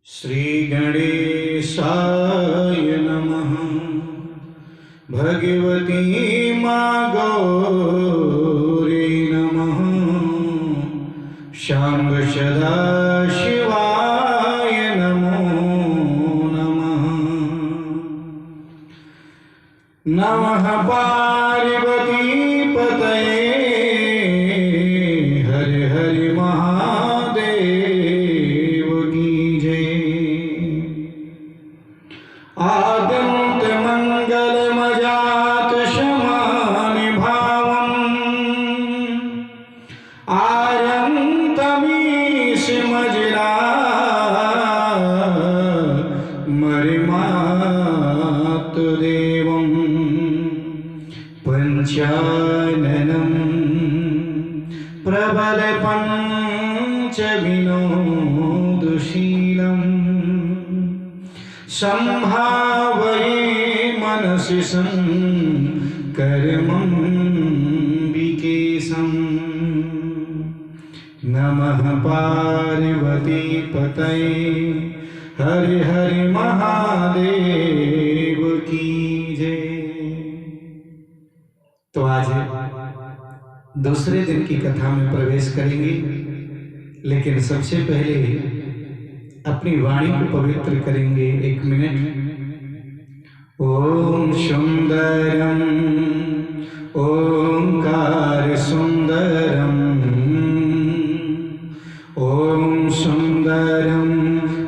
श्री गणेशाय नमः। भगवती माँ गौरी नमः। शाम्ब सदाशिवाय नमो नमः। नमः पार्वती पतये हर हर महादेव की जय। आद्यन्त मंगलमजात शमानि भावम् आरन्तमीशमजरा मरिमातुदेवम् पंचाननं प्रबल पंचविनोदशीलम् संभावये मनसि संकरमम्बिकेशम्। नमः पार्वती पतये हर हर महादेव की जय। तो आज दूसरे दिन की कथा में प्रवेश करेंगे, लेकिन सबसे पहले अपनी वाणी को पवित्र करेंगे। 1 मिनट। ओम सुंदरम ओंकार सुंदरम। ओम सुंदरम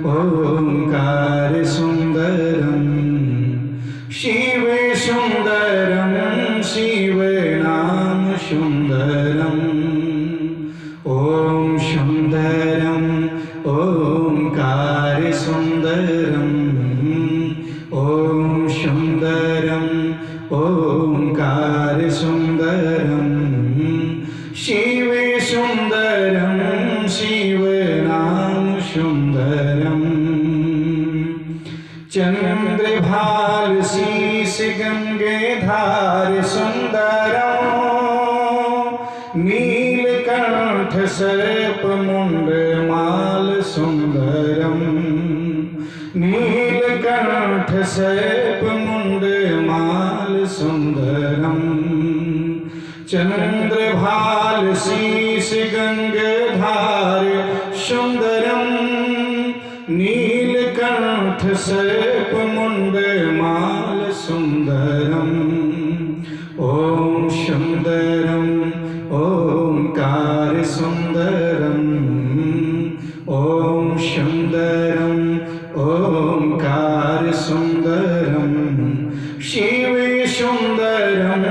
ओंकार सुंदरम। शिव सुंदरम शिव नाम सुंदरम। ओम सुंदरम ओंकार सुंदरम। ओम सुंदरम ओंकार सुंदरम। शिव सुंदरम शिव नाम सुंदरम। चंद्रभाल शीश गंगेधार सुंदरम। नीलकंठ सर्प मुंड माल सुंदरम। नीलकंठ सर्प मुंड माल सुंदरम। चंद्रभाल शीश गंगधार सुंदरम। नीलकंठ सर्प मुंड माल सुंदरम। ओम सुंदरम ओंकार सुंदरम। ओम सुंदरम ओंकार सुंदरम। शिव सुंदरम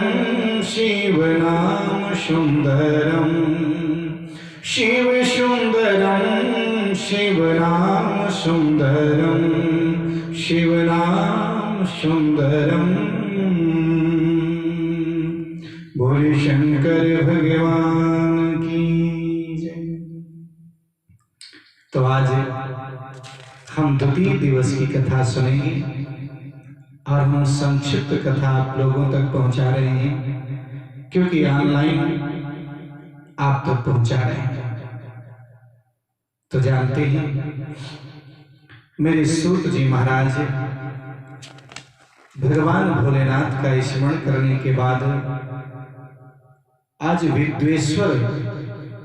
शिव नाम सुंदरम। शिव सुंदरम शिव नाम सुंदरम। शिव नाम सुंदरम। बोले शंकर भगवान की जय। तो आज हम द्वितीय दिवस की कथा सुनेंगे और हम संक्षिप्त कथा आप लोगों तक पहुंचा रहे हैं, क्योंकि ऑनलाइन आप तक पहुंचा रहे हैं। तो जानते हैं मेरे सूत जी महाराज भगवान भोलेनाथ का स्मरण करने के बाद आज विद्वेश्वर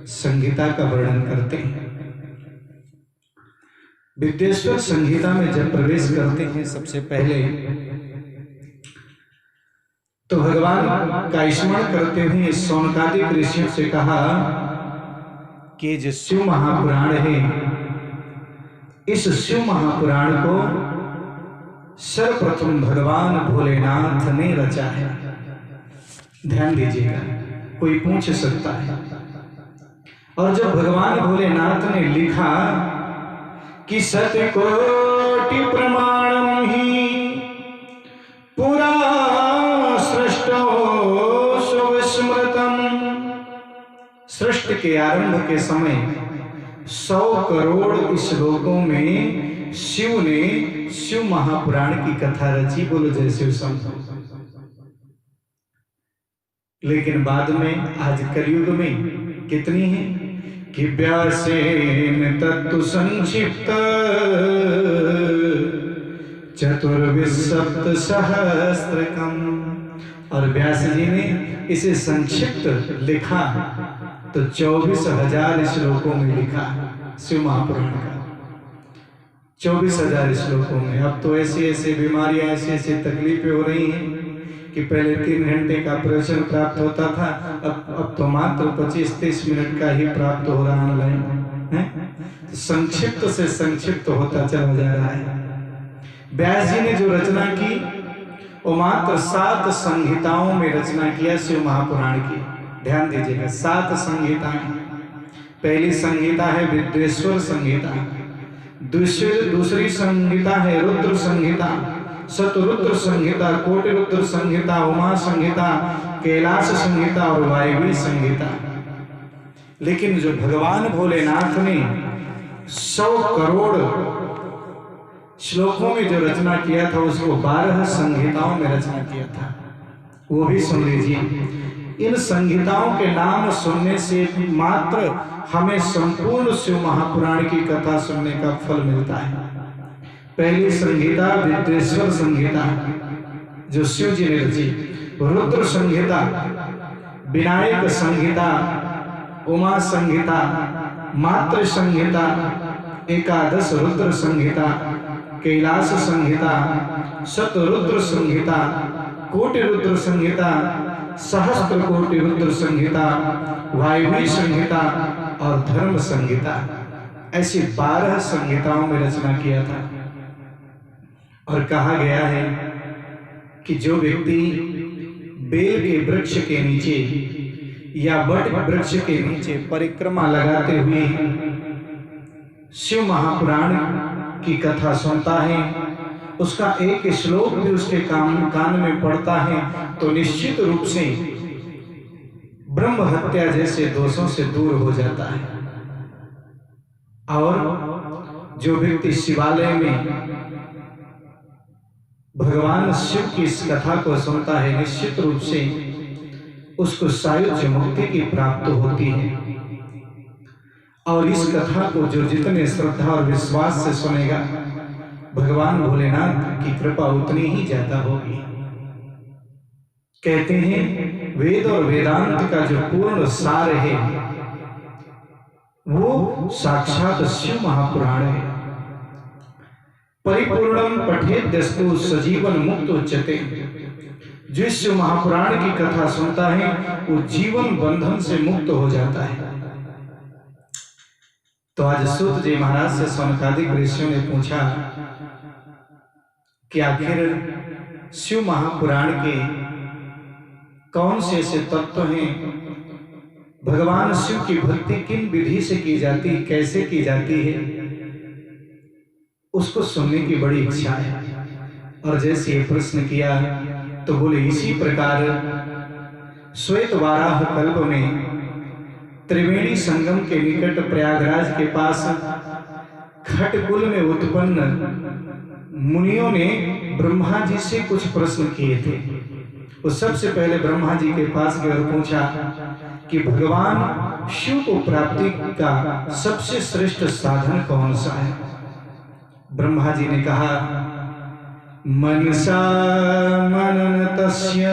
संहिता का वर्णन करते हैं। विद्वेश्वर संहिता में जब प्रवेश करते हैं सबसे पहले तो भगवान का स्मरण करते हुए शौनकादिक ऋषियों से कहा कि जो शिव महापुराण है, इस शिव महापुराण को सर्वप्रथम भगवान भोलेनाथ ने रचा है। ध्यान दीजिएगा, कोई पूछ सकता है। और जब भगवान भोलेनाथ ने लिखा कि सतकोटि प्रमाणम ही पुरा सृष्टो सुविस्मृतम। सृष्टि के आरंभ के समय 100 करोड़ श्लोकों में शिव ने शिव महापुराण की कथा रची। बोलो जय शिव शंकर। लेकिन बाद में आज कलयुग में कितनी है कि व्यासेन तत्तु संक्षिप्त चतुर्विंशति सहस्त्रकम। और व्यास जी ने इसे संक्षिप्त लिखा तो 24,000 श्लोकों में लिखा शिव महापुराण का, 24,000 श्लोकों में। अब तो ऐसी ऐसी बीमारियां, ऐसी ऐसी तकलीफें हो रही हैं कि पहले 3 घंटे का प्रवचन प्राप्त होता था, अब तो मात्र 25-30 मिनट का ही प्राप्त हो रहा ऑनलाइन है। संक्षिप्त से संक्षिप्त होता चला जा रहा है। व्यास जी ने जो रचना की वो मात्र 7 संहिताओं में रचना किया शिव महापुराण की। ध्यान दीजिएगा, 7 संहिताएं। पहली संहिता है विद्वेश्वर संहिता, दूसरी संहिता है रुद्र संहिता, शतरुद्र संहिता, कोटि रुद्र संहिता, उमा संहिता, कैलाश संहिता और वायवी संहिता। लेकिन जो भगवान भोलेनाथ ने 100 करोड़ श्लोकों में जो रचना किया था उसको 12 संहिताओं में रचना किया था। वो भी सुन लीजिए। इन संहिताओं के नाम सुनने से मात्र हमें संपूर्ण शिव महापुराण की कथा सुनने का फल मिलता है। पहली संहिता विद्वेश्वर संहिता जो शिव जी ने रची, रुद्र संहिता, विनायक संहिता, उमा संहिता, मातृ संहिता, एकादश रुद्र संहिता, कैलाश संहिता, शतरुद्र संहिता, कोटि रुद्र संहिता, सहस्त्र कोटि रुद्र संहिता, वायवी संहिता और धर्म संहिता। ऐसी 12 संहिताओं में रचना किया था। और कहा गया है कि जो व्यक्ति बेल के वृक्ष के नीचे या वट वृक्ष के नीचे परिक्रमा लगाते हुए शिव महापुराण की कथा सुनता है, उसका एक श्लोक भी उसके कान में पड़ता है तो निश्चित रूप से ब्रह्म हत्या जैसे दोषों से दूर हो जाता है। और जो व्यक्ति शिवालय में भगवान शिव की इस कथा को सुनता है, निश्चित रूप से उसको सायुज्य मुक्ति की प्राप्ति होती है। और इस कथा को जो जितने श्रद्धा और विश्वास से सुनेगा, भगवान भोलेनाथ की कृपा उतनी ही ज्यादा होगी। कहते हैं वेद और वेदांत का जो पूर्ण सार है वो साक्षात शिव महापुराण है। परिपूर्णम पठेद्यस्तु सजीवन मुक्त उच्यते। जो शिव महापुराण की कथा सुनता है वो जीवन बंधन से मुक्त हो जाता है। तो आज सूत जी महाराज से सौनकादिक ऋषियों ने पूछा कि आखिर शिव महापुराण के कौन से ऐसे तत्व हैं, भगवान शिव की भक्ति किन विधि से की जाती है, कैसे की जाती है, उसको सुनने की बड़ी इच्छा है। और जैसे ये प्रश्न किया तो बोले इसी प्रकार श्वेत वाराह कल्प में त्रिवेणी संगम के निकट प्रयागराज के पास खटकुल में उत्पन्न मुनियों ने ब्रह्मा जी से कुछ प्रश्न किए थे। वो सबसे पहले ब्रह्मा जी के पास गए और पूछा कि भगवान शिव को प्राप्ति का सबसे श्रेष्ठ साधन कौन सा है। ब्रह्मा जी ने कहा मनसा मनन तस्य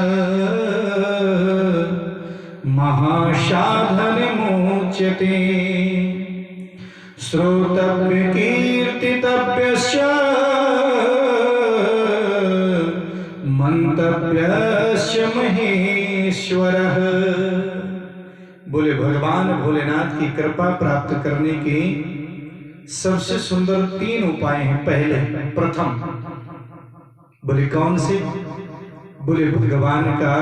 महासाधन मोच्यते श्रोतव्य कीर्तितव्यस्य मंतव्यस्य महेश्वरः। बोले भगवान भोलेनाथ की कृपा प्राप्त करने के सबसे सुंदर 3 उपाय हैं। पहले प्रथम बोले कौन से? बोले भगवान का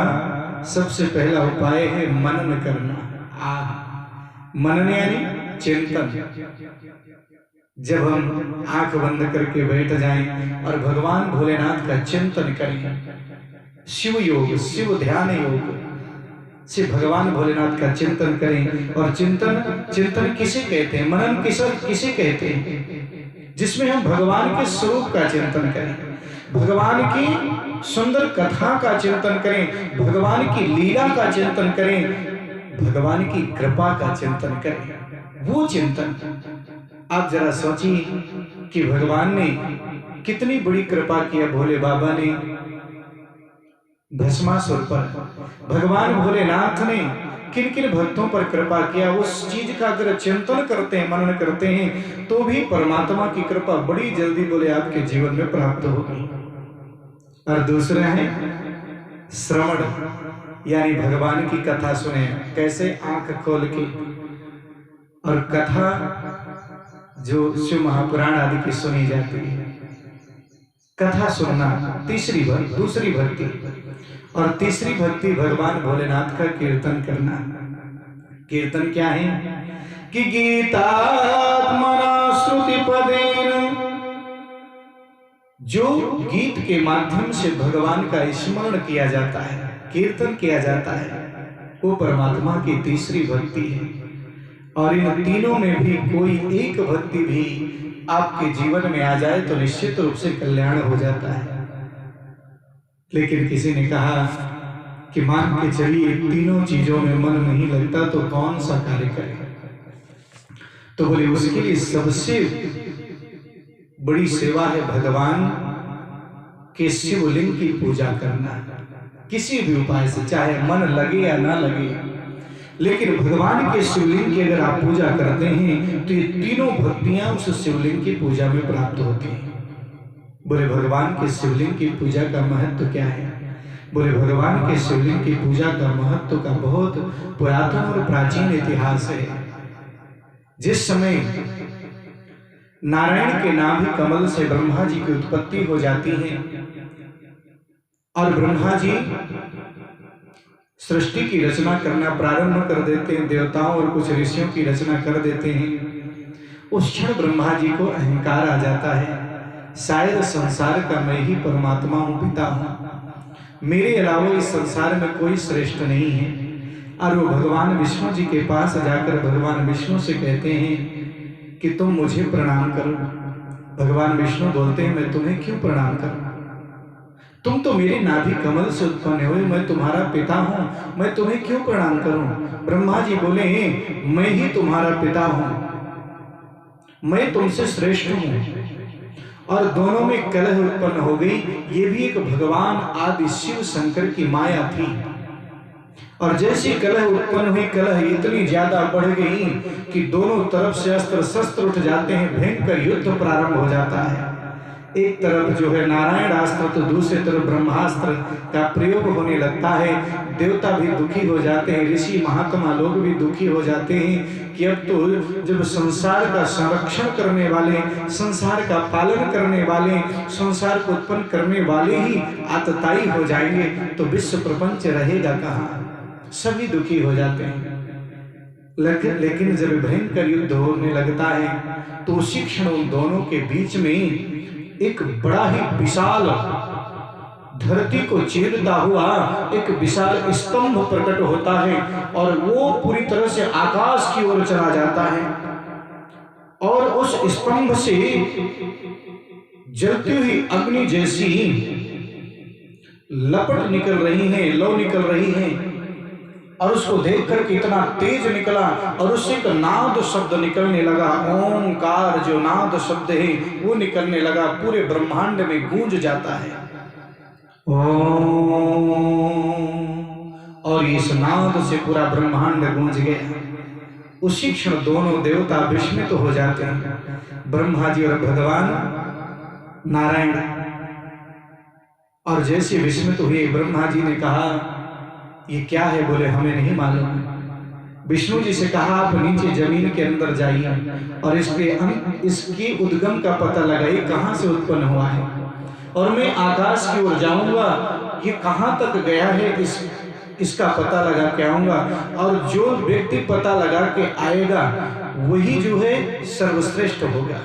सबसे पहला उपाय है मनन करना। मनन यानी चिंतन। जब हम आंख बंद करके बैठ जाएं और भगवान भोलेनाथ का चिंतन करें, शिव योग, शिव ध्यान योग से भगवान भोलेनाथ का चिंतन करें। और चिंतन किसे कहते हैं, मनन किसे कहते हैं? जिसमें हम भगवान के स्वरूप का चिंतन करें, भगवान की सुंदर कथा का चिंतन करें, भगवान की लीला का चिंतन करें, भगवान की कृपा का चिंतन करें। वो चिंतन आप जरा सोचिए कि भगवान ने कितनी बड़ी कृपा किया भोले बाबा ने भस्मासुर पर। भगवान भोलेनाथ ने किन किन भक्तों पर कृपा किया, उस चीज का अगर चिंतन करते हैं, मनन करते हैं, तो भी परमात्मा की कृपा बड़ी जल्दी बोले आपके जीवन में प्राप्त होगी। और दूसरा है श्रवण, यानी भगवान की कथा सुने। कैसे? आंख खोल के। और कथा जो शिव महापुराण आदि की सुनी जाती है, कथा सुनना दूसरी भक्ति। और तीसरी भक्ति भगवान भोलेनाथ का कीर्तन करना। कीर्तन क्या है कि गीतात्मना श्रुति पदेन, जो गीत के माध्यम से भगवान का स्मरण किया जाता है, कीर्तन किया जाता है, वो परमात्मा की तीसरी भक्ति है। और इन तीनों में भी कोई एक भक्ति भी आपके जीवन में आ जाए तो निश्चित रूप से कल्याण हो जाता है। लेकिन किसी ने कहा कि मान के चलिए तीनों चीजों में मन नहीं लगता तो कौन सा कार्य करे? तो बोले उसके लिए सबसे बड़ी सेवा है भगवान के शिवलिंग की पूजा करना, किसी भी उपाय से, चाहे मन लगे या ना लगे। लेकिन भगवान के शिवलिंग की अगर आप पूजा करते हैं तो ये तीनों भक्तियां उस शिवलिंग की पूजा में प्राप्त होती हैं। बोले भगवान के शिवलिंग की पूजा का महत्व क्या है? बोले भगवान के शिवलिंग की पूजा का महत्व का बहुत पुरातन और प्राचीन इतिहास है। जिस समय नारायण के नाभि कमल से ब्रह्मा जी की उत्पत्ति हो जाती है और ब्रह्मा जी सृष्टि की रचना करना प्रारंभ कर देते हैं, देवताओं और कुछ ऋषियों की रचना कर देते हैं, उस क्षण ब्रह्मा जी को अहंकार आ जाता है, शायद संसार का मैं ही परमात्मा हूँ, पिता हूँ, मेरे अलावा इस संसार में कोई श्रेष्ठ नहीं है। और वो भगवान विष्णु जी के पास जाकर भगवान विष्णु से कहते हैं कि तुम मुझे प्रणाम करो। भगवान विष्णु बोलते हैं मैं तुम्हें क्यों प्रणाम करूं? तुम तो मेरे नाभि कमल से उत्पन्न हुए, मैं तुम्हारा पिता हूं, मैं तुम्हें क्यों प्रणाम करूं? ब्रह्मा जी बोले मैं ही तुम्हारा पिता हूं, मैं तुमसे श्रेष्ठ हूं। और दोनों में कलह उत्पन्न हो गई। ये भी एक भगवान आदि शिव शंकर की माया थी। और जैसी कलह उत्पन्न हुई, कलह इतनी ज्यादा बढ़ गई कि दोनों तरफ से अस्त्र शस्त्र उठ जाते हैं, भयंकर युद्ध प्रारंभ हो जाता है। एक तरफ जो है नारायण अस्त्र तो दूसरी तरफ ब्रह्मास्त्र का प्रयोग होने लगता है। देवता भी दुखी हो जाते हैं, ऋषि महात्मा लोग भी दुखी हो जाते हैं कि अब तो जब संसार का संरक्षण करने वाले, संसार का पालन करने वाले, संसार को उत्पन्न करने वाले ही आतताई हो जाएंगे तो विश्व प्रपंच रहेगा कहाँ? सभी दुखी हो जाते हैं। लेकिन जब भयंकर युद्ध होने लगता है तो उसी क्षण उन दोनों के बीच में एक बड़ा ही विशाल, धरती को चीरता हुआ एक विशाल स्तंभ प्रकट होता है और वो पूरी तरह से आकाश की ओर चला जाता है। और उस स्तंभ से जलती हुई अग्नि जैसी लपट निकल रही है, लौ निकल रही है। और उसको देखकर कितना तेज निकला और उससे एक नाद शब्द निकलने लगा। ओंकार जो नाद शब्द है वो निकलने लगा, पूरे ब्रह्मांड में गूंज जाता है ओम। और इस नाद से पूरा ब्रह्मांड गूंज गया। उसी क्षण दोनों देवता विस्मित हो जाते हैं, ब्रह्मा जी और भगवान नारायण। और जैसे विस्मित हुए, ब्रह्मा जी ने कहा ये क्या है? बोले हमें नहीं मालूम। विष्णु जी से कहा आप नीचे जमीन के अंदर जाइए और इसके उद्गम का पता लगाइए, कहां से उत्पन्न हुआ है, और मैं आकाश की ओर जाऊंगा, ये कहां तक गया है इसका पता लगा के आऊंगा। और जो व्यक्ति पता लगा के आएगा वही जो है सर्वश्रेष्ठ होगा।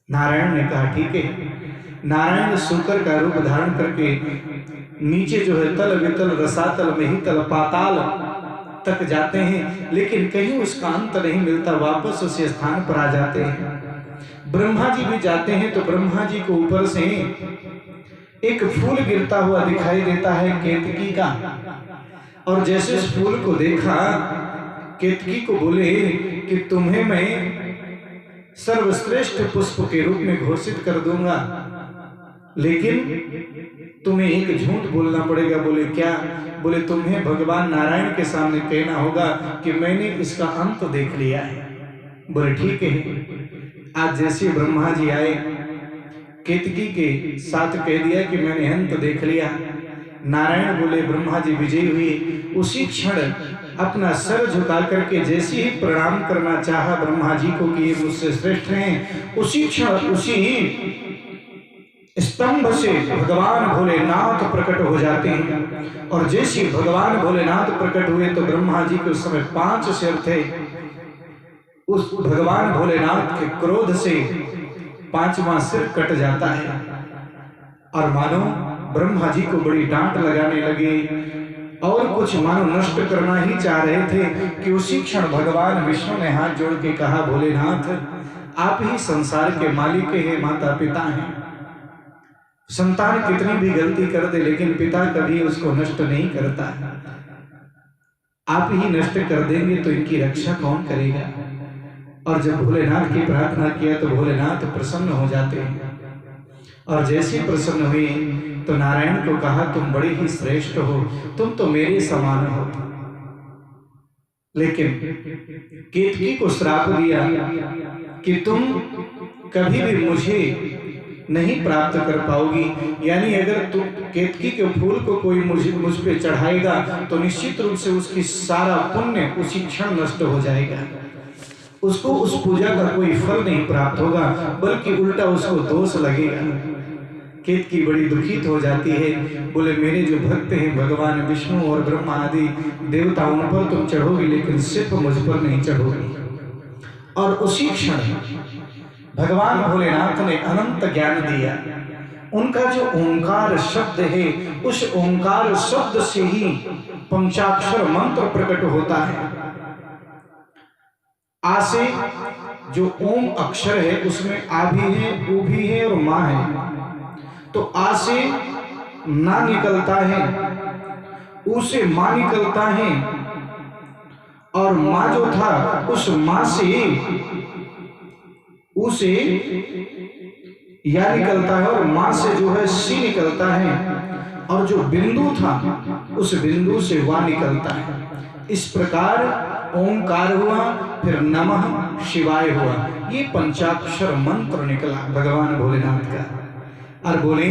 नारायण ने कहा ठीक है। नारायण शूकर का रूप धारण करके नीचे जो है तल वितल रसातल महितल पाताल तक जाते हैं, लेकिन कहीं उसका अंत नहीं मिलता, वापस उसी स्थान पर आ जाते हैं। ब्रह्मा जी भी जाते हैं तो ब्रह्मा जी को ऊपर से एक फूल गिरता हुआ दिखाई देता है केतकी का। और जैसे उस फूल को देखा, केतकी को बोले कि तुम्हें मैं सर्वश्रेष्ठ पुष्प के रूप में घोषित कर दूंगा, लेकिन तुम्हें एक झूठ बोलना पड़ेगा। बोले क्या? बोले तुम्हें भगवान नारायण के सामने कहना होगा कि मैंने इसका अंत देख लिया है। बोले ठीक है। आज जैसे ब्रह्मा जी आए, केतकी के साथ कह दिया कि मैंने अंत देख लिया। नारायण बोले, ब्रह्मा जी विजयी हुए। उसी क्षण अपना सर झुका करके जैसे ही प्रणाम करना चाहा ब्रह्मा जी को कि ये मुझसे श्रेष्ठ हैं, उसी क्षण उसी स्तंभ से भगवान भोलेनाथ प्रकट हो जाते हैं। और जैसे भगवान भोलेनाथ प्रकट हुए तो ब्रह्मा जी के उस समय 5 सिर थे। उस भगवान भोलेनाथ के क्रोध से 5वां सिर कट जाता है और मानो ब्रह्मा जी को बड़ी डांट लगाने लगे और कुछ मानो नष्ट करना ही चाह रहे थे कि उसी क्षण भगवान विष्णु ने हाथ जोड़ के कहा, भोलेनाथ आप ही संसार के मालिक हैं, माता पिता हैं। संतान कितनी भी गलती कर दे लेकिन पिता कभी उसको नष्ट नहीं करता। आप ही नष्ट कर देंगे तो इनकी रक्षा कौन करेगा? और जब भोलेनाथ की प्रार्थना किया तो भोलेनाथ प्रसन्न हो जाते हैं। और जैसे प्रसन्न हुए तो नारायण को कहा, तुम बड़े ही श्रेष्ठ हो, तुम तो मेरे समान हो। लेकिन केतकी को श्राप दिया कि तुम कभी भी मुझे नहीं प्राप्त कर पाओगी। यानी अगर तुम केतकी के फूल को कोई मुझ पे चढ़ाएगा तो निश्चित रूप से उसकी सारा पुण्य उसी क्षण नष्ट हो जाएगा। उसको उस पूजा का कोई फल नहीं प्राप्त होगा, बल्कि उल्टा उसको दोष लगेगा। केतकी बड़ी दुखित हो जाती है। बोले मेरे जो भक्त हैं भगवान विष्णु और ब्रह्मा आदि देवता, उन पर तुम चढ़ोगी लेकिन सिर्फ मुझ पर नहीं चढ़ोगी। और उसी क्षण भगवान भोलेनाथ ने अनंत ज्ञान दिया। उनका जो ओंकार शब्द है, उस ओंकार शब्द से ही पंचाक्षर मंत्र प्रकट होता है। आ से जो ओम अक्षर है उसमें आ भी है, ऊ भी है और मां है। तो आ से ना निकलता है, ऊ से मां निकलता है, और मां जो था उस मां से ऊ से या निकलता है, और मां से जो है सी निकलता है, और जो बिंदु था उस बिंदु से वा निकलता है। इस प्रकार ओंकार हुआ, फिर नमः शिवाय हुआ। ये पंचाक्षर मंत्र निकला भगवान भोलेनाथ का। और बोले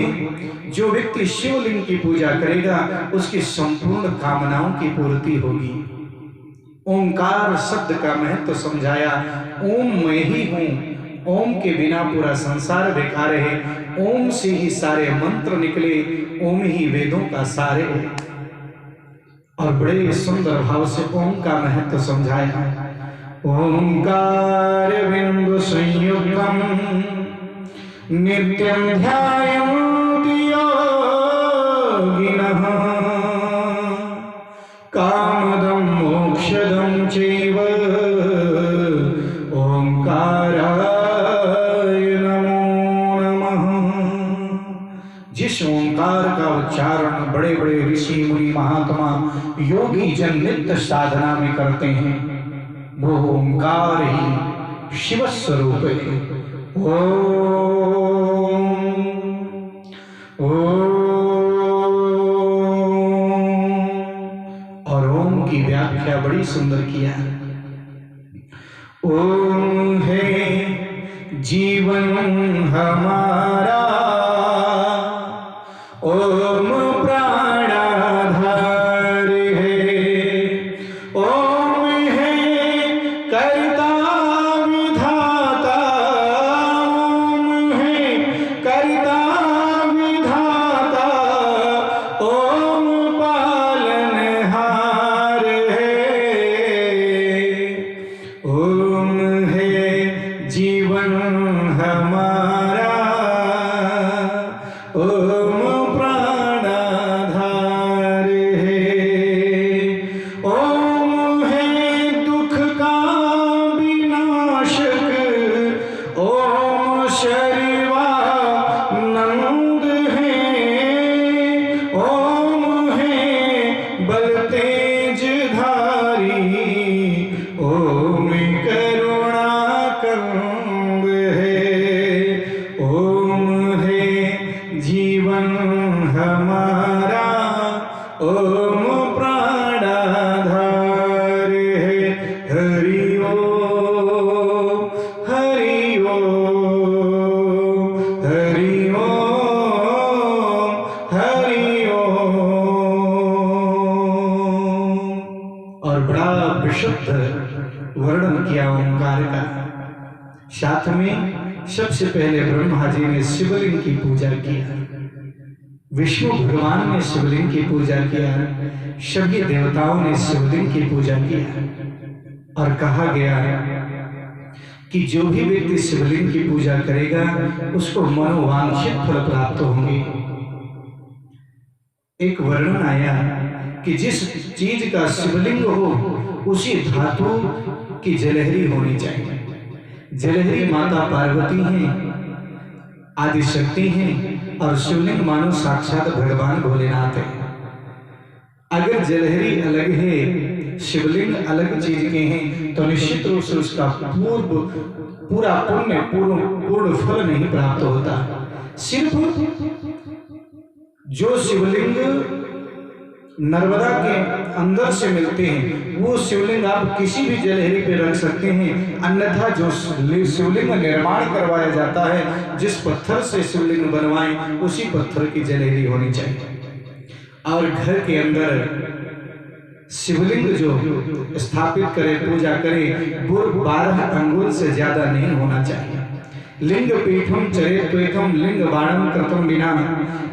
जो व्यक्ति शिवलिंग की पूजा करेगा उसकी संपूर्ण कामनाओं की पूर्ति होगी। ओंकार शब्द का महत्व समझाया। ओम मैं ही हूं, ओम के बिना पूरा संसार बेकार है। ओम से ही सारे मंत्र निकले, ओम ही वेदों का सार है। और बड़े सुंदर भाव से ओम का महत्व समझाया। ओंकार बिंदु संयुक्तम नित्यं ध्यायन्ति योगिनः कामदं मोक्षदं चैव ओंकाराय नमो नमः। जिस ओंकार का उच्चारण बड़े बड़े ऋषि मुनि महात्मा योगी जन नित्य साधना में करते हैं, वो ओंकार ही शिव स्वरूप है। और ओम की व्याख्या बड़ी सुंदर किया। ओम है जीवन हमारा, ओम प्राणाधार है, ओम है कर्ता विधाता, ओम है कर्ता विधाता, ओम पालनहार है, ओम है जीवन हमारा, पदार्थ में सबसे पहले ब्रह्मा जी ने शिवलिंग की पूजा किया, विष्णु भगवान ने शिवलिंग की पूजा किया, सभी देवताओं ने शिवलिंग की पूजा किया। और कहा गया कि जो भी व्यक्ति शिवलिंग की पूजा करेगा उसको मनोवांछित फल प्राप्त होंगे। एक वर्णन आया कि जिस चीज का शिवलिंग हो उसी धातु की जलहरी होनी चाहिए। जलहरी माता पार्वती हैं, आदि शक्ति हैं, और शिवलिंग मानो साक्षात भगवान भोलेनाथ है। अगर जलहरी अलग है, शिवलिंग अलग चीज के हैं, तो निश्चित रूप से उसका पूरा पुण्य पूर्ण फल नहीं प्राप्त होता। सिर्फ जो शिवलिंग नर्मदा के अंदर से मिलते हैं वो शिवलिंग आप किसी भी जलहरी पे रख सकते हैं, अन्यथा जो शिवलिंग निर्माण करवाया जाता है, जिस पत्थर से शिवलिंग बनवाएं उसी पत्थर की जलहरी होनी चाहिए। और घर के अंदर शिवलिंग जो स्थापित करे, पूजा करे, वो 12 अंगुल से ज्यादा नहीं होना चाहिए। लिंग पीठम चरेत्वेकम लिंग बाणम कृतम बिना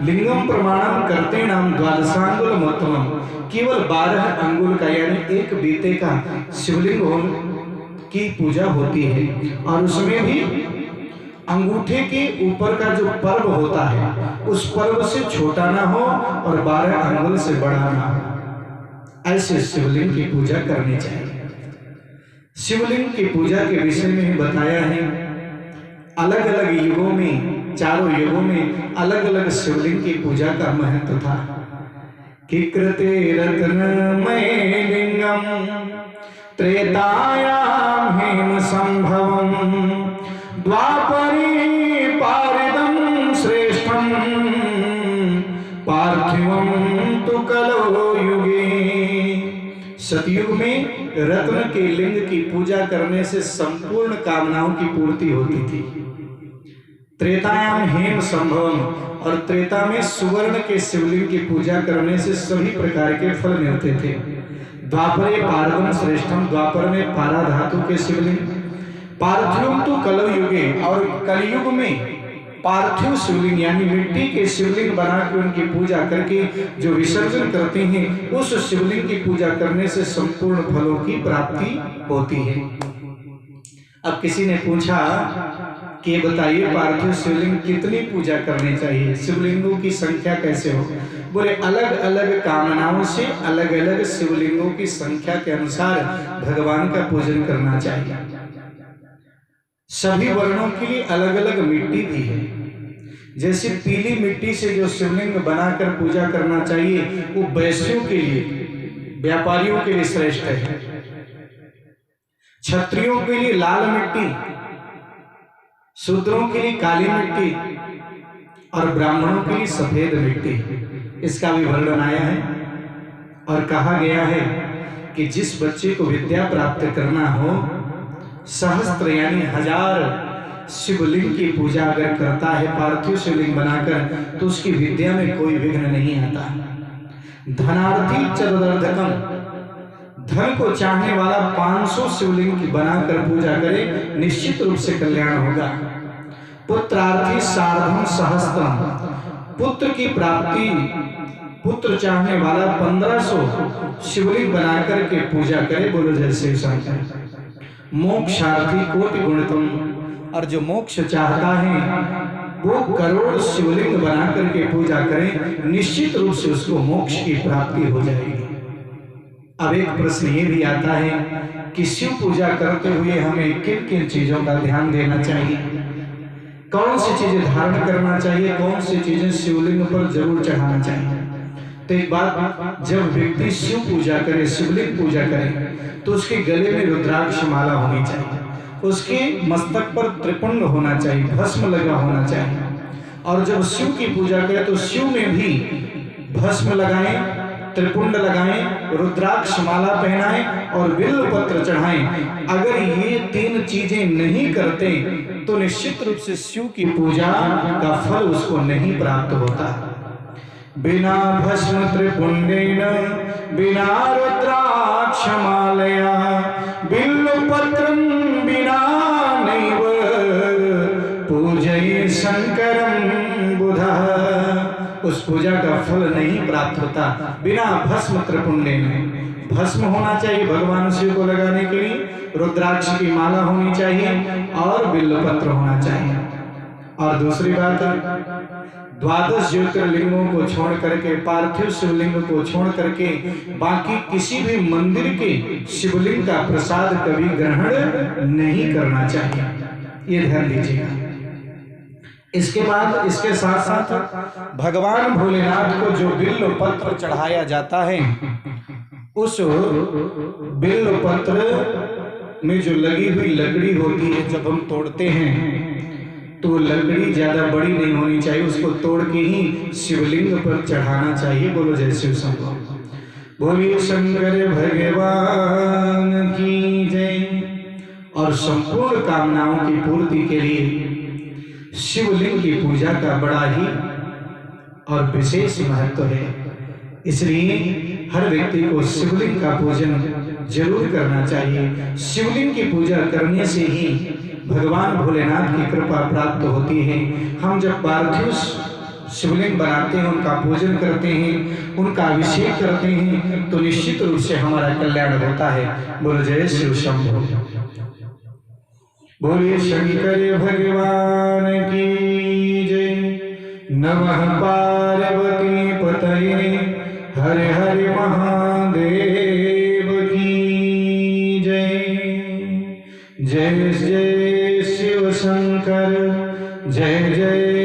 लिंगम प्रमाणम करते नाम द्वादशांगुल मोत्तमम। केवल 12 अंगुल का यानी एक बीते का शिवलिंग की पूजा होती है, और उसमें भी अंगूठे के ऊपर का जो पर्व होता है उस पर्व से छोटा ना हो और 12 अंगुल से बड़ा ना हो। ऐसे शिवलिंग की पूजा करनी चाहिए। शिवलिंग की पूजा के विषय में ही बताया है। अलग अलग युगों में, चारों युगों में अलग अलग शिवलिंग की पूजा का महत्व था। किकृते रत्नमय लिंगम त्रेतायाम हेम संभवम द्वापरे पारिदम श्रेष्ठम पार्थिवम तु कलो युगे। सतयुग में रत्न के लिंग की पूजा करने से संपूर्ण कामनाओं की पूर्ति होती थी। त्रेतायाम हेम संभवम, और त्रेता में सुवर्ण के शिवलिंग की पूजा करने से सभी प्रकार के फल मिलते थे। द्वापरे पारदम श्रेष्ठम, द्वापर में पारा धातु के शिवलिंग, पार्थिवम तो कलयुगे, और कलयुग में पार्थिव शिवलिंग यानी मिट्टी के शिवलिंग बनाकर उनकी पूजा करके जो विसर्जन करते हैं उस शिवलिंग की पूजा करने से संपूर्ण फलों की प्राप्ति होती है। अब किसी ने पूछा कि बताइए पार्थिव शिवलिंग कितनी पूजा करनी चाहिए, शिवलिंगों की संख्या कैसे हो? बोले अलग अलग कामनाओं से अलग अलग शिवलिंगों की संख्या के अनुसार भगवान का पूजन करना चाहिए। सभी वर्णों के लिए अलग अलग मिट्टी भी है। जैसे पीली मिट्टी से जो शिवलिंग बनाकर पूजा करना चाहिए वो वैश्यों के लिए, व्यापारियों के लिए श्रेष्ठ है। क्षत्रियों के लिए लाल मिट्टी, शूद्रों के लिए काली मिट्टी और ब्राह्मणों के लिए सफेद मिट्टी। इसका भी वर्णन आया है और कहा गया है कि जिस बच्चे को विद्या प्राप्त करना हो, सहस्त्र यानी 1000 शिवलिंग की पूजा अगर करता है पार्थिव शिवलिंग बनाकर, तो उसकी विद्या में कोई विघ्न नहीं आता। धनार्थी चतुर्दकम, धन को चाहने वाला 500 शिवलिंग की बनाकर पूजा करे, निश्चित रूप से कल्याण होगा। पुत्रार्थी सार्धम सहस्त्रम, पुत्र की प्राप्ति, पुत्र चाहने वाला 1500 शिवलिंग बनाकर के पूजा करे, बोलो जय शिव शंकर। मोक्षार्थी कोटि गुणितम, और जो मोक्ष चाहता है वो करोड़ शिवलिंग बना करके पूजा करें, निश्चित रूप से उसको मोक्ष की प्राप्ति हो जाएगी। अब एक प्रश्न ये भी आता है कि शिव पूजा करते हुए हमें किन किन चीजों का ध्यान देना चाहिए, कौन सी चीजें धारण करना चाहिए, कौन सी चीजें शिवलिंग पर जरूर चढ़ाना चाहिए। तो एक बात, जब व्यक्ति शिव पूजा करे, शिवलिंग पूजा करे, तो उसके गले में रुद्राक्ष माला होनी चाहिए, उसके मस्तक पर त्रिपुंड होना चाहिए, भस्म लगा होना चाहिए। और जब शिव की पूजा करें तो शिव में भी भस्म लगाएं, त्रिपुंड लगाएं, रुद्राक्ष माला पहनाएं और बिल्व पत्र चढ़ाएं। अगर ये 3 चीजें नहीं करते तो निश्चित रूप से शिव की पूजा का फल उसको नहीं प्राप्त होता। बिना भस्म त्रिपुंडेन बिना रुद्राक्ष मालया बिल्व पत्रं बिना नैव शंकरम बुधा, उस पूजा का फल नहीं प्राप्त होता बिना भस्म त्रिपुण्डेन। भस्म होना चाहिए भगवान शिव को लगाने के लिए, रुद्राक्ष की माला होनी चाहिए और बिल्वपत्र होना चाहिए। और दूसरी बात, 12 ज्योतिर्लिंगों को छोड़ करके, पार्थिव शिवलिंग को छोड़ करके बाकी किसी भी मंदिर के शिवलिंग का प्रसाद कभी ग्रहण नहीं करना चाहिए, ये ध्यान दीजिएगा। इसके बाद इसके साथ साथ भगवान भोलेनाथ को जो बिल्व पत्र चढ़ाया जाता है, उस बिल्व पत्र में जो लगी हुई लकड़ी होती है, जब हम तोड़ते हैं तो लकड़ी ज्यादा बड़ी नहीं होनी चाहिए, उसको तोड़ के ही शिवलिंग पर चढ़ाना चाहिए। बोलो जय शिव शंभो, बोलिए शंकर भगवान की जय। और संपूर्ण कामनाओं की पूर्ति के लिए शिवलिंग की पूजा का बड़ा ही और विशेष महत्व है। इसलिए हर व्यक्ति को शिवलिंग का पूजन जरूर करना चाहिए। शिवलिंग की पूजा करने से ही भगवान भोलेनाथ की कृपा प्राप्त होती है। हम जब पार्थिव शिवलिंग बनाते हैं, उनका पूजन करते हैं, उनका अभिषेक करते हैं, तो निश्चित रूप से हमारा कल्याण होता है। बोलो जय शिव शंभो, बोलिए शंकर भगवान की जय। नमः पार्वती पतये हर हर महादेव की जय। जय जय शिव शंकर, जय जय